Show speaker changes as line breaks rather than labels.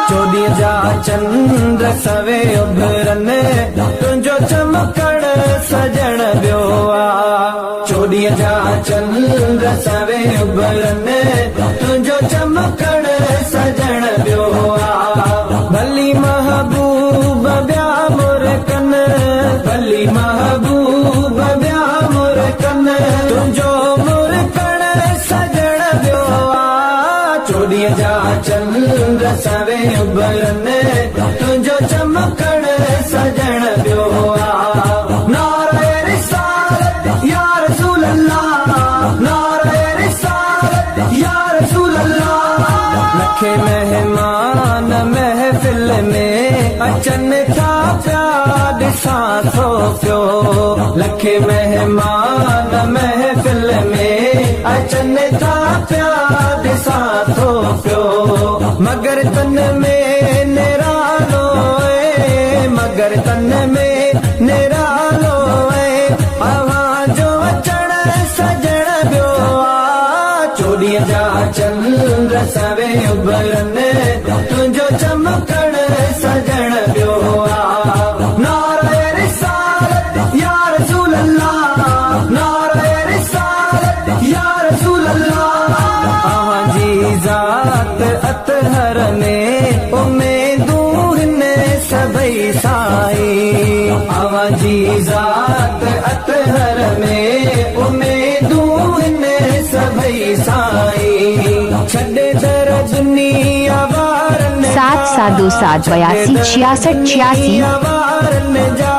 चोॾीअ जा चंद्र सवे उभरन तुंहिंजो चमकण सजण ॿियो आ। चोॾीअ जा चंद्र सवे उभरन तुंहिंजो चमकण सजण ॿियो आ। भली महबूब ॿिया मुरकन भली महबूब ॿिया मुरकन तुंहिंजो मुरकण सजण ॿियो आ। चोॾीअ जा चंद्र सवे उभरन तुंहिंजो चमकण सजण ॿियो आ। नारे रिसालत या रसूल अल्लाह नारे रिसालत या रसूल अल्लाह। लखे मेहमान महफिल में अचन था पिया ॾिसां थो पियो। लखे मेहमान महफिल में अचन था पिया ॾिसां थो पियो। मगर तन में निरालो मगर तन में निरालो अवां जो अचण सजण ॿियो आ। चोॾीअ जा चंद्र सवे उभरन तुंहिंजो चमकण सजण ॿियो आ। नारे रिसालत या रसूल अल्लाह नारे रिसालत या रसूल अल्लाह। अवां जी ज़ात अतहर में उमेदूं हिन सभई साईं। अवां जी ज़ात अतहर में उमेदूं हिन सभई साईं। छॾे दर दुनिया वारन
772 82 66 86।
वारन जा